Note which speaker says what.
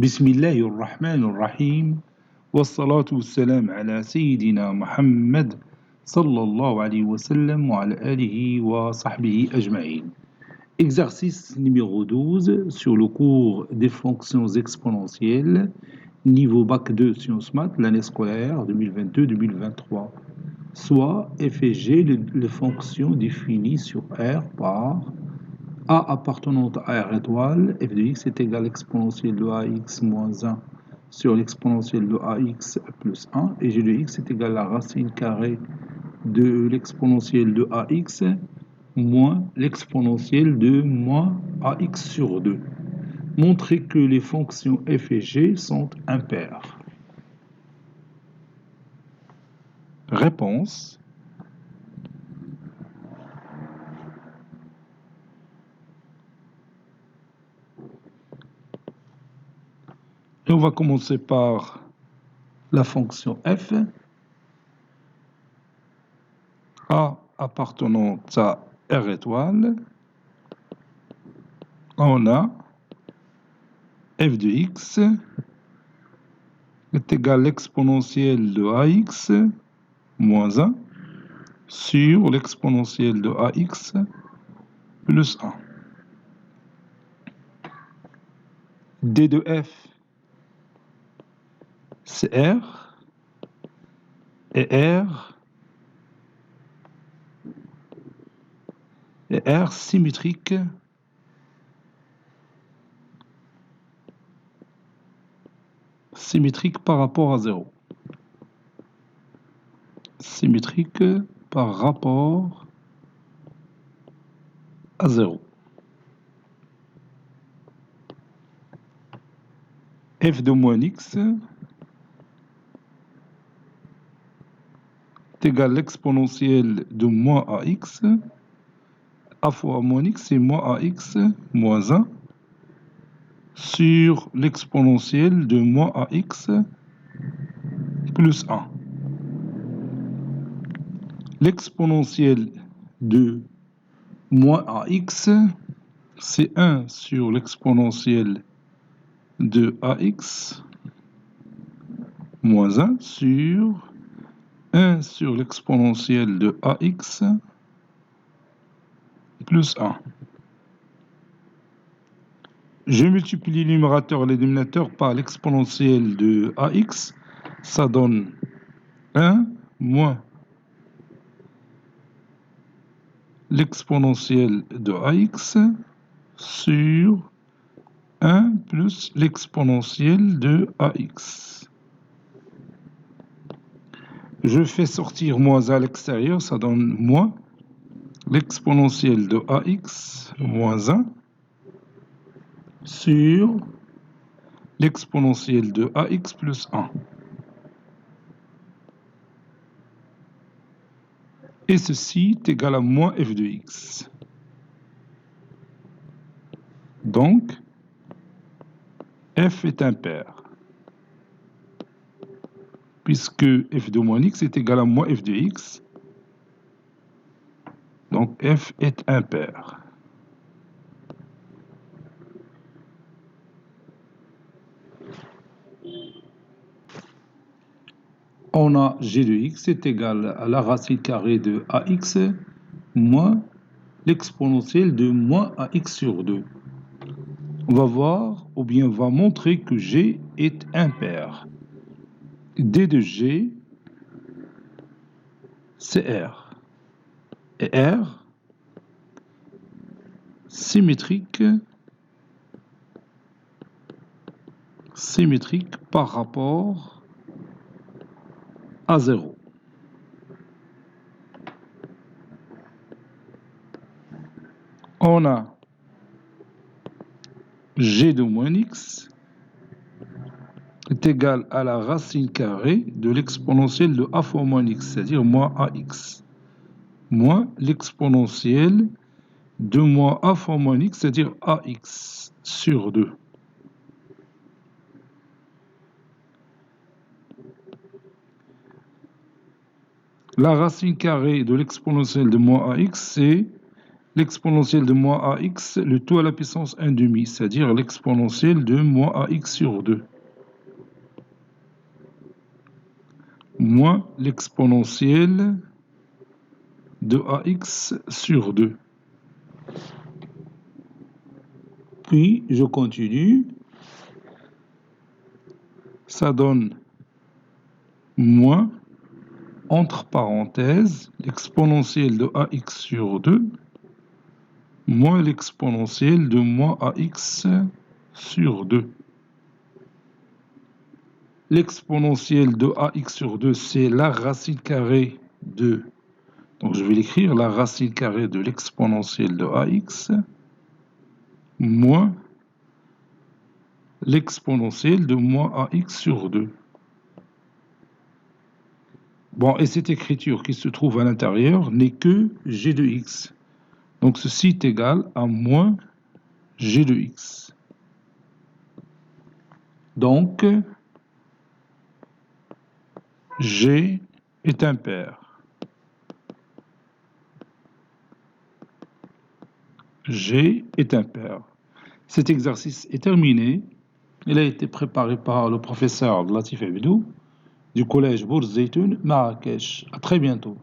Speaker 1: بسم الله الرحمن الرحيم والصلاة والسلام على سيدنا محمد صلى الله عليه وسلم وعلى آله وصحبه أجمعين. Exercice numéro 12 sur le cours des fonctions exponentielles, niveau bac 2 sciences maths, l'année scolaire 2022-2023. Soit f et g, les fonctions définies sur R par A appartenant à R étoile, f de x est égal à l'exponentielle de ax moins 1 sur l'exponentielle de ax plus 1, et g de x est égal à la racine carrée de l'exponentielle de ax moins l'exponentielle de moins ax sur 2. Montrer que les fonctions f et g sont impaires. Réponse. Et on va commencer par la fonction f. A appartenant à R étoile, on a f de x est égal à l'exponentielle de ax moins 1 sur l'exponentielle de ax plus 1. D de f, c'est R, et R symétrique par rapport à 0. Symétrique par rapport à 0. F de moins x est égal à l'exponentielle de moins ax. A fois moins x, c'est moins ax moins 1 sur l'exponentielle de moins ax plus 1. L'exponentielle de moins ax, c'est 1 sur l'exponentielle de ax moins 1 sur 1 sur l'exponentielle de ax plus 1. Je multiplie le numérateur et le dénominateur par l'exponentielle de ax, ça donne 1 moins l'exponentielle de ax sur 1 plus l'exponentielle de ax. Je fais sortir moins à l'extérieur, ça donne moins l'exponentielle de ax moins 1 sur l'exponentielle de ax plus 1. Et ceci est égal à moins f de x. Donc, f est impair, puisque f de moins x est égal à moins f de x. Donc, f est impair. On a g de x est égal à la racine carrée de ax moins l'exponentielle de moins ax sur 2. On va voir, ou bien on va montrer que g est impair. D de g, c'est R. Et R, symétrique par rapport à 0. On a g de moins x est égal à la racine carrée de l'exponentielle de a fois moins x, c'est-à-dire moins ax, moins l'exponentielle de moins a fois moins x, c'est-à-dire ax sur 2. La racine carrée de l'exponentielle de moins ax, c'est l'exponentielle de moins ax, le tout à la puissance 1 demi, c'est-à-dire l'exponentielle de moins ax sur 2, moins l'exponentielle de ax sur 2. Puis, je continue, ça donne moins, entre parenthèses, l'exponentielle de ax sur 2, moins l'exponentielle de moins ax sur 2. L'exponentielle de ax sur 2, c'est la racine carrée de... Donc je vais l'écrire, la racine carrée de l'exponentielle de ax moins l'exponentielle de moins ax sur 2. Bon, et cette écriture qui se trouve à l'intérieur n'est que g de x. Donc ceci est égal à moins g de x. Donc, g est impair. G est impair. Cet exercice est terminé. Il a été préparé par le professeur Latif Abidou du collège Bourz Zeytoun, Marrakech. À très bientôt.